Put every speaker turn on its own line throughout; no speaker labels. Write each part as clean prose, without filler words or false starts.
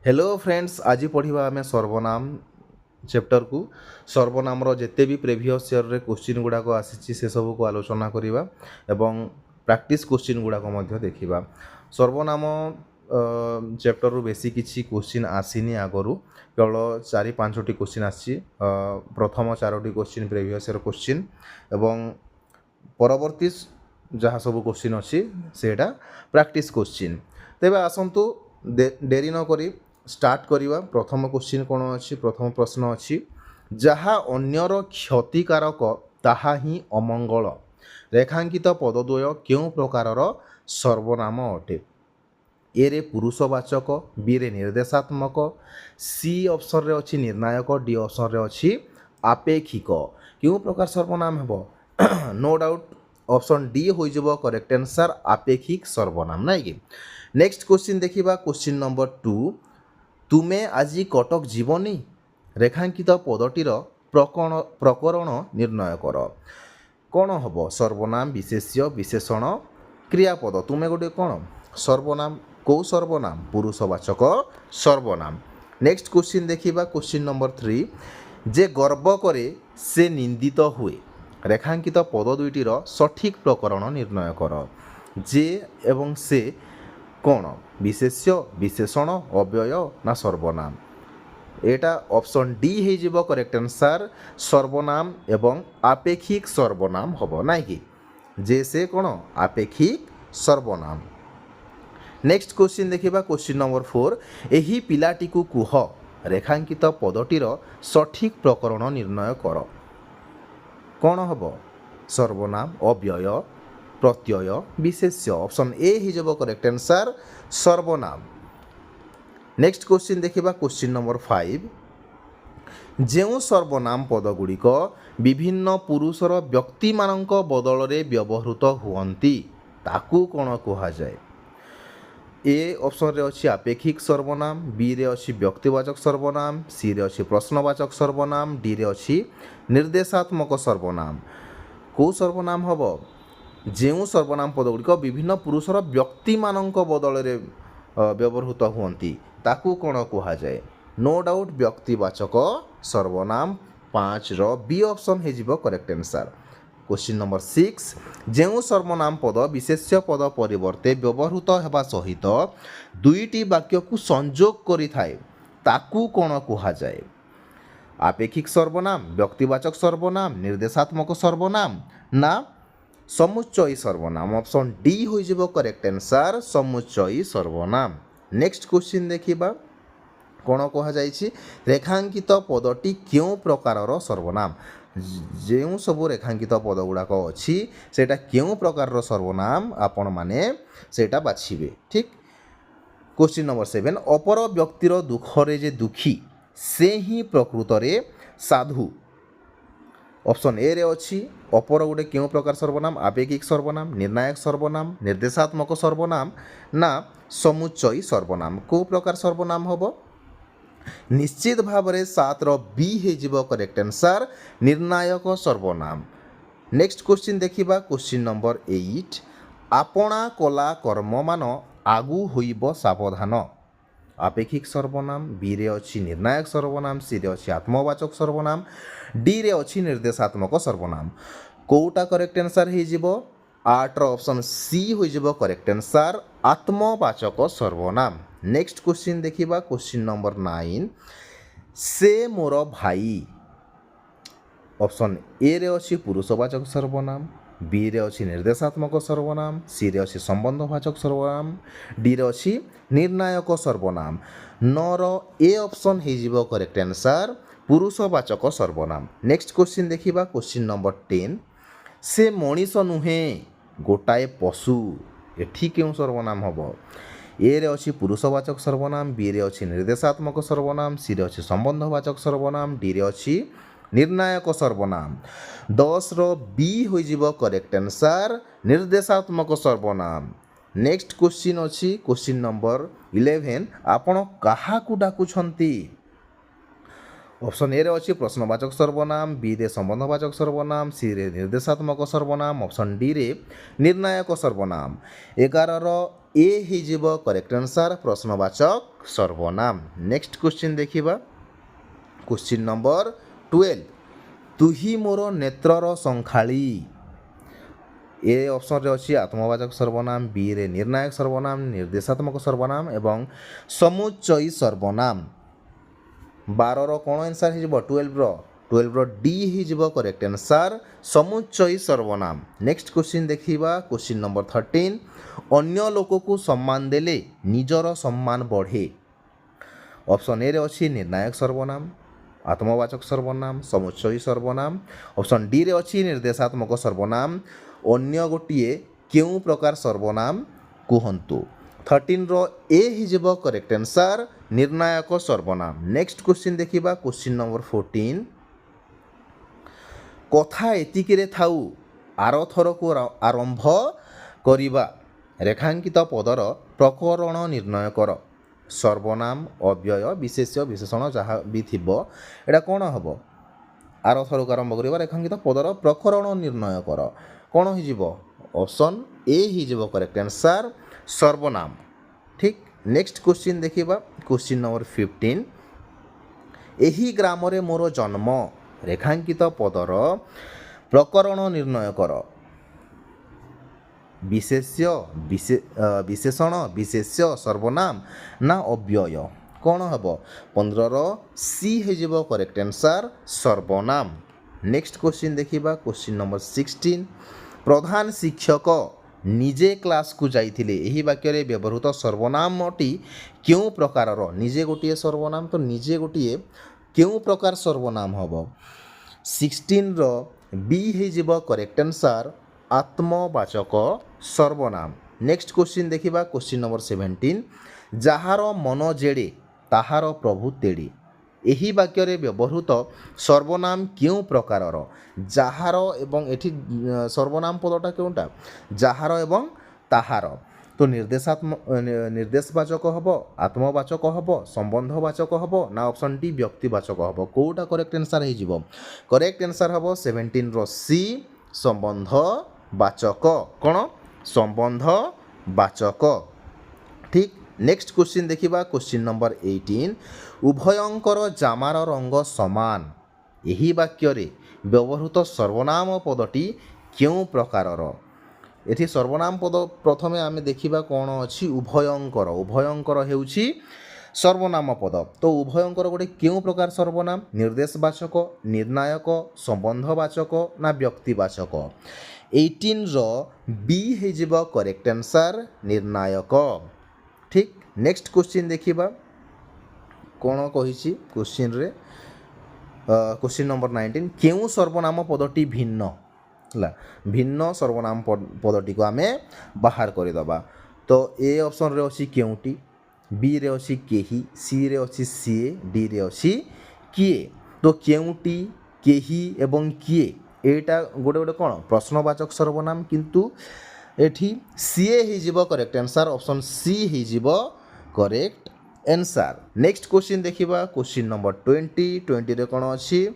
Hello friends, आज पढ़ा आम सर्वनाम चैप्टर को सर्वनाम जिते भी प्रिवियस ईयर रे क्वेश्चन गुड़ाक आसी से सब को आलोचना करवा एवं प्रैक्टिस क्वेश्चन गुड़ाक देखा। सर्वनाम चैप्टर रु बेसी किसी क्वेश्चन आसीनी आगरू केवल 4-5टी क्वेश्चन आसी। प्रथम 4टी क्वेश्चन प्रिवियस ईयर क्वेश्चन एवं परवर्ती जहाँ सब क्वेश्चन अच्छी सेटा प्रैक्टिस क्वेश्चन। तेबे आसंतु डेरी न करी स्टार्ट करिवा। प्रथम क्वेश्चन कौन अच्छी? प्रथम प्रश्न अच्छी, जहाँ अन्यर क्षतिकारक ताहा ही अमंगल रेखांकित पदद्वय क्यों प्रकारर सर्वनाम अटे? ए रे पुरुषवाचक, बी रे निर्देशात्मक, सी ऑप्शन रे अच्छी निर्णायक, डी ऑप्शन रे अच्छी आपेक्षिक। क्यों प्रकार सर्वनाम हेबो? नो डाउट ऑप्शन डी हो जब करेक्ट आंसर आपेक्षिक सर्वनाम नहीं कि। नेक्स्ट क्वेश्चन देखिबा। क्वेश्चन नंबर 2, तुमे आजी कटक जीवनी रेखांकित पदटीर प्रकरण निर्णय कर। कौन हम? सर्वनाम, विशेष्य, विशेषण, क्रियापद। तुमे गोटे कौन? सर्वनाम। कौ सर्वनाम? पुरुषवाचक सर्वनाम। नेक्स्ट क्वेश्चन देखिबा। क्वेश्चन नंबर 3, जे गर्व करे से निंदित हुए रेखांकित पद दुईटीर सठिक प्रकरण निर्णय कर। जे एवं से कौन? विशेष्य, विशेषण, अव्यय ना सर्वनाम? एटा ऑप्शन डी हो करेक्ट आंसर सर्वनाम एवं आपेक्षिक सर्वनाम हम ना कि। जे से कौन? आपेक्षिक सर्वनाम। नेक्स्ट क्वेश्चन देखिबा। क्वेश्चन नंबर 4, एही पिलाटी को कुह रेखांकित पदटीर सठिक प्रकरण निर्णय कर। कौन हम? सर्वनाम, अव्यय, प्रत्यय, विशेष्य। ऑप्शन ए हो करेक्ट आंसर सर्वनाम। नेक्स्ट क्वेश्चन देखिबा। क्वेश्चन नंबर 5, जो सर्वनाम पदगुड़िक विभिन्न पुरुषर व्यक्ति मानक बदल रे व्यवहृत हुअन्ति ताकू कौन कुहाଯାଏ? ए ऑप्शन रे अच्छी आपेक्षिक सर्वनाम, बी रे अच्छी व्यक्तिवाचक सर्वनाम, सी रे अच्छी प्रश्नवाचक सर्वनाम, डी रे अच्छी निर्देशात्मक सर्वनाम। कौ सर्वनाम हम? जो सर्वनाम पदगुड़िक विभिन्न पुरुषर व्यक्ति मानक बदल रे व्यवहृत हुअन्ति ताकू कौन कुहाଯାଏ? नो डाउट व्यक्तिवाचक सर्वनाम। 5 रो बी ऑप्शन हो करेक्ट आंसर। क्वेश्चन नंबर 6, जो सर्वनाम पद विशेष्य पद परिवर्ते व्यवहृत हेबा सहित दुईटी वाक्य को संजोग करि थाए ताकू कौन कुहाଯାଏ? आपेक्षिक सर्वनाम, व्यक्तिवाचक सर्वनाम, निर्देशात्मक सर्वनाम ना समुच्चयी सर्वनाम? ऑप्शन डी हो करेक्ट आंसर समुच्चयी सर्वनाम। नेक्स्ट क्वेश्चन देखिबा। कौन कुहाଯାଇଛି? रेखांकित पदटी क्यों प्रकारर सर्वनाम? जो सब रेखांकित पद गुड़ाक अच्छी सेटा क्यों प्रकार सर्वनाम आपण माने सेटा बाछिबे। ठीक। क्वेश्चन नंबर 7, अपर व्यक्तिर दुखरे जे दुखी से ही प्रकृत रे साधु। ऑप्शन ए रे अच्छी अपर गोटे क्यों प्रकार सर्वनाम? आपेक्षिक सर्वनाम, निर्णायक सर्वनाम, निर्देशात्मक सर्वनाम ना समुच्चयी सर्वनाम? को प्रकार सर्वनाम हम? निश्चित भाव में 7 रो बी हो करेक्ट आंसर निर्णायक सर्वनाम। नेक्स्ट क्वेश्चन देखिबा। क्वेश्चन नंबर 8, आपणा कला कर्म मान आगु होइब सावधान। आपेक्षिक सर्वनाम, बी रे अच्छी निर्णायक सर्वनाम, सी रे अच्छी आत्मवाचक सर्वनाम, डी रे अच्छी निर्देशात्मक सर्वनाम? कोटा करेक्ट आंसर हो? 8 रो ऑप्शन सी हो करेक्ट आंसर आत्मवाचक सर्वनाम। नेक्स्ट क्वेश्चन देखिबा। क्वेश्चन नंबर 9, से मोर भाई। ऑप्शन ए रे अच्छी पुरुषवाचक सर्वनाम, बी रे अच्छी निर्देशात्मक सर्वनाम, सी रे अच्छी संबंधवाचक सर्वनाम, डी रे अच्छी निर्णायक सर्वनाम? 9 रो ए ऑप्शन हो करेक्ट आंसर पुरुषवाचक सर्वनाम। नेक्स्ट क्वेश्चन देखिबा। क्वेश्चन नंबर 10, से मनीष नुहे गोटाए पशु। एठी क्यों सर्वनाम हम? ए रे अच्छी पुरुषवाचक सर्वनाम, बी रे अच्छी निर्देशात्मक सर्वनाम, सी रे अच्छी संबंधवाचक सर्वनाम, डी रे अच्छी निर्णायक सर्वनाम? 10 रो बी हो करेक्ट आंसर निर्देशात्मक सर्वनाम। नेक्स्ट क्वेश्चन अच्छी क्वेश्चन नंबर 11, आपण काहाकू डाकुछंती? ऑप्शन ए रे अछि प्रश्नवाचक सर्वनाम, बी रे संबंधवाचक सर्वनाम, सी रे निर्देशात्मक सर्वनाम, ऑप्शन डी रे निर्णायक सर्वनाम। 11 रो ए ही जीव करेक्ट आंसर प्रश्नवाचक सर्वनाम। नेक्स्ट क्वेश्चन देखिबा क्वेश्चन नंबर 12 तुही मोर नेत्रर संखाली। ए ऑप्शन रे अछि आत्मवाचक सर्वनाम, बी रे निर्णायक सर्वनाम, निर्देशात्मक सर्वनाम एवं समुच्चयी सर्वनाम। 12 रो कोन आंसर हे जिवो 12 रो डी ही जिवो करेक्ट आंसर समुच्चयी सर्वनाम। नेक्स्ट क्वेश्चन देखिबा क्वेश्चन नंबर 13 अन्य लोक को सम्मान देले निजर सम्मान बढ़े। ऑप्शन ए रे अछि निर्णायक सर्वनाम, आत्मवाचक सर्वनाम, समुच्चयी सर्वनाम, ऑप्शन डी रे अछि निर्देशात्मक सर्वनाम। अन्य गोटिए केउ प्रकार सर्वनाम कुहंतु। 13 रो ए ही जीव करेक्ट आंसर निर्णायक सर्वनाम। नेक्स्ट क्वेश्चन देखिबा क्वेश्चन नंबर 14 कथा एतिकिरे थाउ आर थर को आरंभ करिबा रेखांकित पदर प्रकरण निर्णय कर। सर्वनाम अव्यय विशेष्य विशेषण जहाँ भी थिबो एटा कोन हबो आर थर को आरंभ करिबा रेखांकित पदर प्रकरण निर्णय कर कोन हो जिवो ऑप्शन ए ही जीव करेक्ट आंसर सर्वनाम। ठीक नेक्स्ट क्वेश्चन देखिबा क्वेश्चन नंबर 15 एही ग्राम रे मोर जन्म रेखांकित पदर प्रकरण निर्णय कर। विशेष्य विशेषण विशेष्य सर्वनाम ना अव्यय कौन हम 15 रो सी हो करेक्ट आंसर सर्वनाम। नेक्स्ट क्वेश्चन देखिबा क्वेश्चन नंबर 16 प्रधान शिक्षक निजे क्लास को जाइथिले एही वाक्य रे व्यवहृत सर्वनामटी क्यों प्रकार निजे गोटे सर्वनाम तो निजे गोटे क्यों प्रकार सर्वनाम हम 16 रो बी हो करेक्ट आंसर आत्मवाचक सर्वनाम। नेक्स्ट क्वेश्चन देखिबा क्वेश्चन नंबर 17 जहार मन जेड़े ताहार प्रभु तेड़े एही वाक्य रे व्यवहृत सर्वनाम क्यों प्रकार जहार एवं एठी सर्वनाम पदटा केउटा जहार एवं ताहार तो निर्देशवाचक हबो आत्मवाचक हबो संबंधवाचक हबो ना ऑप्शन डी व्यक्तिवाचक हबो कोउटा करेक्ट आंसर हे जिवो करेक्ट आंसर हबो 17 रो सी संबंधवाचक कोन संबंधवाचक। ठीक नेक्स्ट क्वेश्चन देखिबा क्वेश्चन नंबर 18 उभयंकर जामार रंग समान एही वाक्य रे व्यवहृत सर्वनाम पदटी क्यों प्रकारर एठी सर्वनाम पद प्रथमे आमे देखिबा कोन अछि उभयंकर हेउछि सर्वनाम पद तो उभयंकर गोटे क्यों प्रकार सर्वनाम निर्देशवाचक निर्णायक संबंधवाचक ना व्यक्तिवाचक 18 रो बी हे जिवो करेक्ट आंसर निर्णायक। ठीक नेक्स्ट क्वेश्चन देखिबा कोन कहिछि क्वेश्चन रे क्वेश्चन नंबर 19 क्यों सर्वनाम पदटी भिन्न हला भिन्न सर्वनाम पदटी को आमे बाहर करि दबा तो ए ऑप्शन रे अछि क्योंटी बी रे अछि केही सी रे अछि सीए डी रे अछि किए तो क्योंटी केही एवं किए एटा गोटे गोटे कोन प्रश्नवाचक सर्वनाम किंतु एठी सीए ही जीवो करेक्ट आंसर ऑप्शन सी ही जीवो करेक्ट आंसर। नेक्स्ट क्वेश्चन देखिबा क्वेश्चन नंबर 20 रे कोन अछि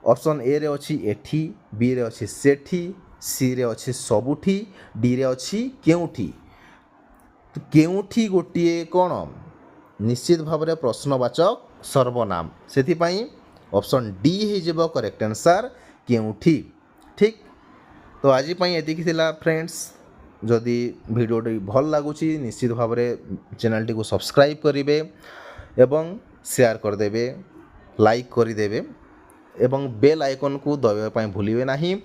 ऑप्शन ए रे अछि एठी बी रे अछि सेठी सी रे अछि सबुठी डी रे अछि केउठी तो केउठी गोटिए कोन निश्चित भाव रे प्रश्नवाचक सर्वनाम सेथि पई ऑप्शन डी ही जीवो करेक्ट आंसर केउठी। ठीक तो आज एतिक थिला फ्रेंड्स जदि भिडियोटी भल लगुची निश्चित भाव में चैनल को सब्सक्राइब करेंगे एवं शेयर करदे लाइक करदे एवं बेल आइकन को दबाइवाई भूलिए नहीं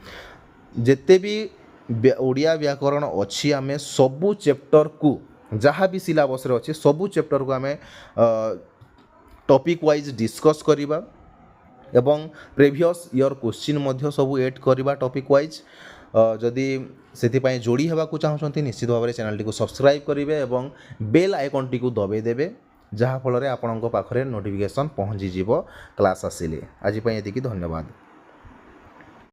जिते भी ओडिया व्याकरण अच्छी आम सबू चैप्टर को जहाँ भी सिलेबस रे अच्छे सबू चैप्टर को आम टॉपिक वाइज डिस्कस करवा एवं प्रीवियस ईयर क्वेश्चन मध्य सबू ऐड करवा टॉपिक वाइज जदि से जोड़ी होगा चाहते निश्चित भाव में चैनल को सब्सक्राइब करेंगे एवं बेल आइकन टी को दबाई देवे जहाँ फल आपण पाखे नोटिफिकेशन पहुँची क्लास आसिले आज ये धन्यवाद।